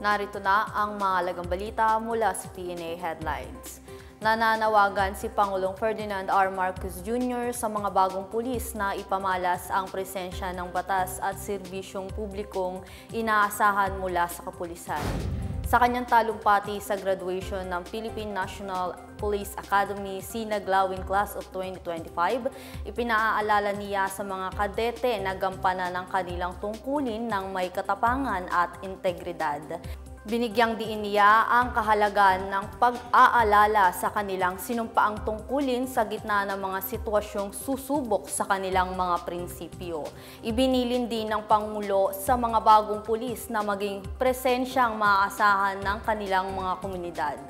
Narito na ang mahalagang balita mula sa PNA Headlines. Nananawagan si Pangulong Ferdinand R. Marcos Jr. sa mga bagong pulis na ipamalas ang presensya ng batas at serbisyong publikong inaasahan mula sa kapulisan. Sa kanyang talumpati sa graduation ng Philippine National Police Academy Sinaglawin Class of 2025, ipinaaalala niya sa mga kadete na gampanan ng kanilang tungkulin ng may katapangan at integridad. Binigyang diin niya ang kahalagan ng pag-aalala sa kanilang sinumpaang tungkulin sa gitna ng mga sitwasyong susubok sa kanilang mga prinsipyo. Ibinilin din ng Pangulo sa mga bagong pulis na maging presensyang maaasahan ng kanilang mga komunidad.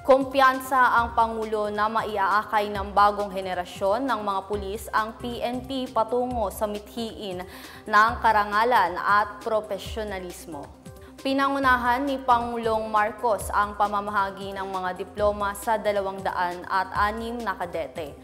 Kumpiyansa ang Pangulo na maiaakay ng bagong henerasyon ng mga pulis ang PNP patungo sa mithiin ng karangalan at profesionalismo. Pinangunahan ni Pangulong Marcos ang pamamahagi ng mga diploma sa 206 na kadete.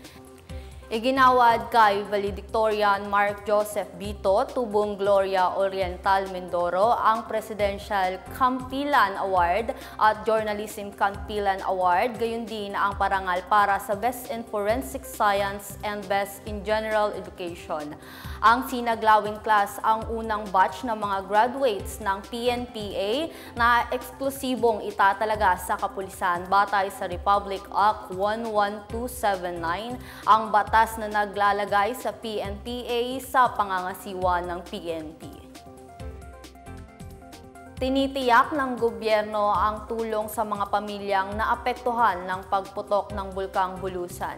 Iginawad kay Valedictorian Mark Joseph Bito, Tubong Gloria Oriental Mindoro ang Presidential Kampilan Award at Journalism Kampilan Award, gayon din ang parangal para sa Best in Forensic Science and Best in General Education. Ang Sinaglawin class ang unang batch ng mga graduates ng PNPA na eksklusibong itatalaga sa kapulisan batay sa Republic Act 11279, ang batas na naglalagay sa PNPA sa pangangasiwa ng PNP. Tinitiyak ng gobyerno ang tulong sa mga pamilyang naapektuhan ng pagputok ng Bulkang Bulusan.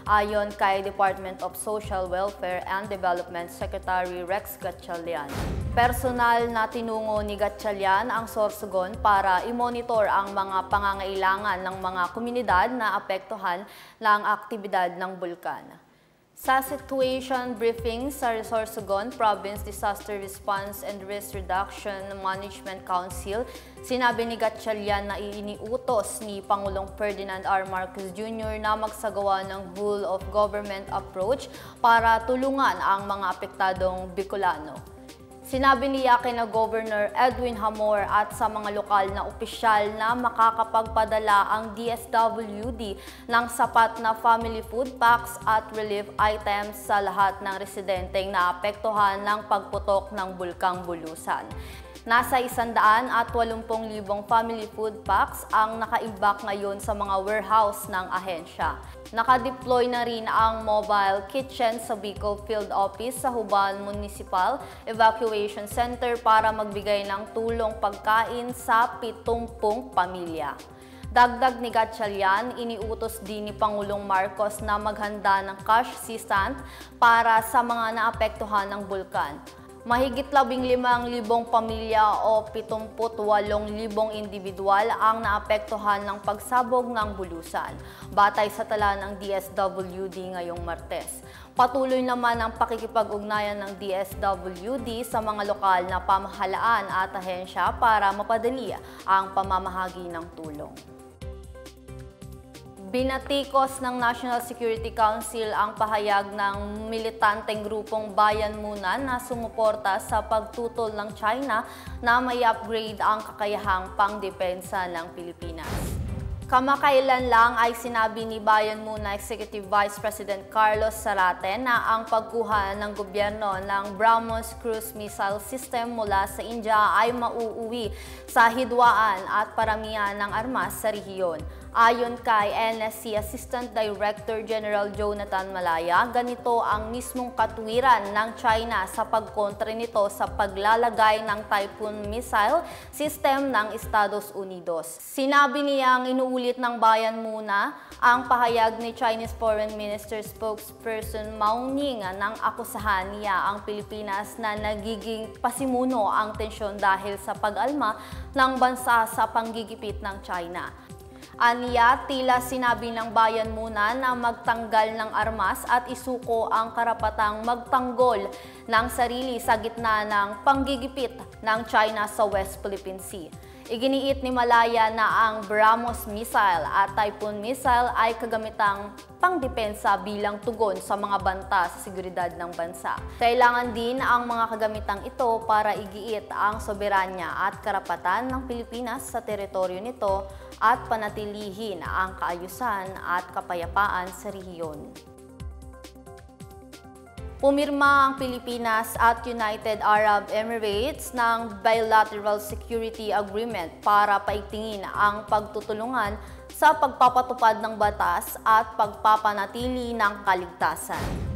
Ayon kay Department of Social Welfare and Development Secretary Rex Gatchalian. Personal na tinungo ni Gatchalian ang Sorsogon para i-monitor ang mga pangangailangan ng mga komunidad na apektuhan ng aktibidad ng bulkan. Sa situation briefing sa Sorsogon Province Disaster Response and Risk Reduction Management Council, sinabi ni Gatchalian na iniutos ni Pangulong Ferdinand R. Marcos Jr. na magsagawa ng whole of government approach para tulungan ang mga apektadong Bicolano. Sinabi niya kina Governor Edwin Hamor at sa mga lokal na opisyal na makakapagpadala ang DSWD ng sapat na family food packs at relief items sa lahat ng residenteng naapektuhan ng pagputok ng Bulkang Bulusan. Nasa 180,000 family food packs ang nakaimbak ngayon sa mga warehouse ng ahensya. Nakadeploy na rin ang mobile kitchen sa Bicol Field Office sa Huban Municipal Evacuation Center para magbigay ng tulong pagkain sa 70 pamilya. Dagdag ni Gatchalian, iniutos din ni Pangulong Marcos na maghanda ng cash assistance para sa mga naapektuhan ng bulkan. Mahigit 15,000 pamilya o 78,000 individual ang naapektuhan ng pagsabog ng bulusan, batay sa tala ng DSWD ngayong Martes. Patuloy naman ang pakikipag-ugnayan ng DSWD sa mga lokal na pamahalaan at ahensya para mapadali ang pamamahagi ng tulong. Binatikos ng National Security Council ang pahayag ng militanteng grupong Bayan Muna na sumuporta sa pagtutol ng China na may upgrade ang kakayahang pangdepensa ng Pilipinas. Kamakailan lang ay sinabi ni Bayan Muna Executive Vice President Carlos Zarate na ang pagkuha ng gobyerno ng BrahMos cruise missile system mula sa India ay mauuwi sa hidwaan at paramihan ng armas sa rehiyon. Ayon kay NSC Assistant Director General Jonathan Malaya, ganito ang mismong katwiran ng China sa pagkontra nito sa paglalagay ng Typhoon missile system ng Estados Unidos. Sinabi niyang inuulit ng Bayan Muna ang pahayag ni Chinese Foreign Minister spokesperson Mao Ning nang akusahan niya ang Pilipinas na nagiging pasimuno ang tensyon dahil sa pag-alma ng bansa sa panggigipit ng China. Aniya, tila sinabi ng Bayan Muna na magtanggal ng armas at isuko ang karapatang magtanggol ng sarili sa gitna ng panggigipit ng China sa West Philippine Sea. Iginiit ni Malaya na ang BrahMos missile at Typhoon missile ay kagamitang pangdepensa bilang tugon sa mga banta sa seguridad ng bansa. Kailangan din ang mga kagamitang ito para igiit ang soberanya at karapatan ng Pilipinas sa teritoryo nito at panatilihin ang kaayusan at kapayapaan sa rehiyon. Pumirma ang Pilipinas at United Arab Emirates ng Bilateral Security Agreement para paigtingin ang pagtutulungan sa pagpapatupad ng batas at pagpapanatili ng kaligtasan.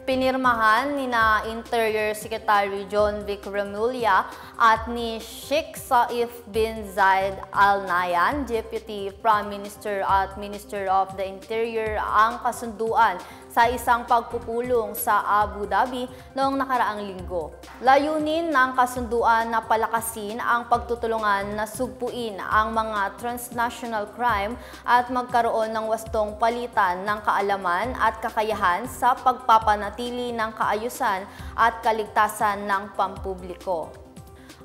Pinirmahan ni Interior Secretary John Vic Remulla at ni Sheikh Saif bin Zayed Al Nahyan, Deputy Prime Minister at Minister of the Interior, ang kasunduan sa isang pagpupulong sa Abu Dhabi noong nakaraang linggo. Layunin ng kasunduan na palakasin ang pagtutulungan na sugpuin ang mga transnational crime at magkaroon ng wastong palitan ng kaalaman at kakayahan sa pagpapanatili ng kaayusan at kaligtasan ng pampubliko.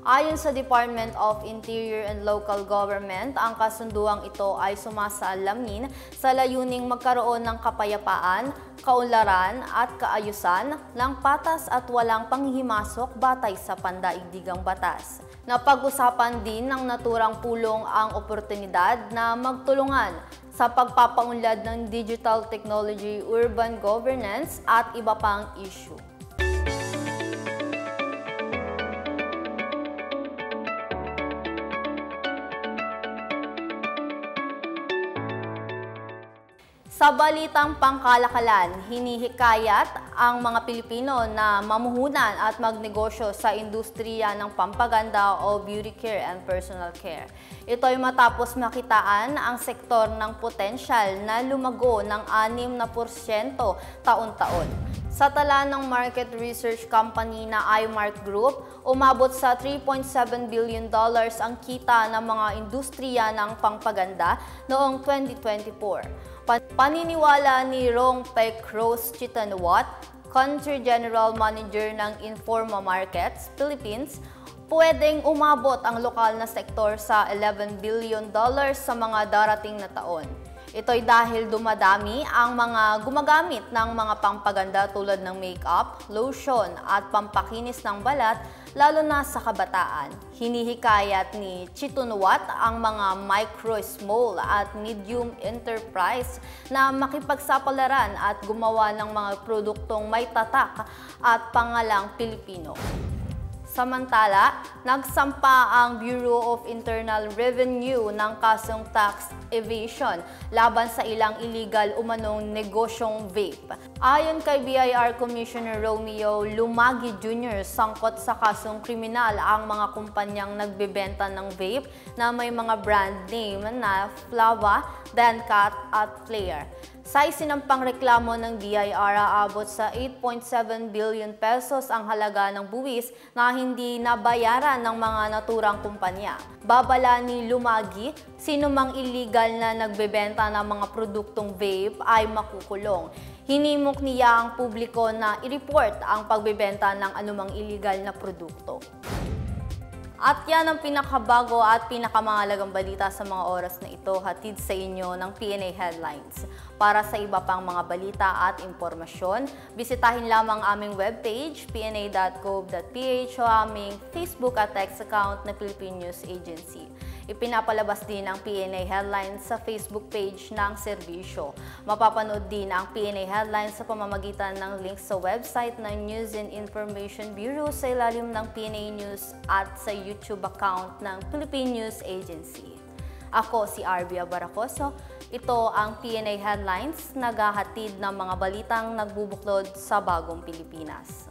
Ayon sa Department of Interior and Local Government, ang kasunduang ito ay sumasalamin sa layuning magkaroon ng kapayapaan, kaunlaran at kaayusan ng patas at walang panghihimasok batay sa pandaigdigang batas. Napag-usapan din ng naturang pulong ang oportunidad na magtulungan sa pagpapaunlad ng digital technology, urban governance at iba pang issue. Sa balitang pangkalakalan, hinihikayat ang mga Pilipino na mamuhunan at magnegosyo sa industriya ng pampaganda o beauty care and personal care. Ito ay matapos makitaan ang sektor ng potensyal na lumago ng 6% taon-taon. Sa tala ng market research company na iMark Group, umabot sa $3.7 billion ang kita ng mga industriya ng pampaganda noong 2024. Paniniwala ni Rong Pek Rose Chitanwat, Country General Manager ng Informa Markets, Philippines, pwedeng umabot ang lokal na sektor sa $11 billion sa mga darating na taon. Ito'y dahil dumadami ang mga gumagamit ng mga pampaganda tulad ng makeup, lotion at pampakinis ng balat, lalo na sa kabataan. Hinihikayat ni Chitunwat ang mga micro, small at medium enterprise na makipagsapalaran at gumawa ng mga produktong may tatak at pangalang Pilipino. Samantala, nagsampa ang Bureau of Internal Revenue ng kasong tax evasion laban sa ilang illegal umanong negosyong vape. Ayon kay BIR Commissioner Romeo Lumagi Jr., sangkot sa kasong kriminal ang mga kumpanyang nagbebenta ng vape na may mga brand name na Flava, Dancat at Flair. Sa isinampang reklamo ng BIR, aabot sa 8.7 billion pesos ang halaga ng buwis na hindi nabayaran ng mga naturang kumpanya. Babala ni Lumagi, sinumang illegal na nagbebenta ng mga produktong vape ay makukulong. Hinimok niya ang publiko na i-report ang pagbebenta ng anumang illegal na produkto. At yan ang pinakabago at pinakamahalagang balita sa mga oras na ito, hatid sa inyo ng PNA Headlines. Para sa iba pang mga balita at impormasyon, bisitahin lamang aming webpage, pna.gov.ph o aming Facebook at X account na Philippine News Agency. Ipinapalabas din ang PNA Headlines sa Facebook page ng serbisyo. Mapapanood din ang PNA Headlines sa pamamagitan ng links sa website ng News and Information Bureau sa ilalim ng PNA News at sa YouTube account ng Philippine News Agency. Ako si Arbia Baracoso. Ito ang PNA Headlines, naghahatid ng mga balitang nagbubuklod sa bagong Pilipinas.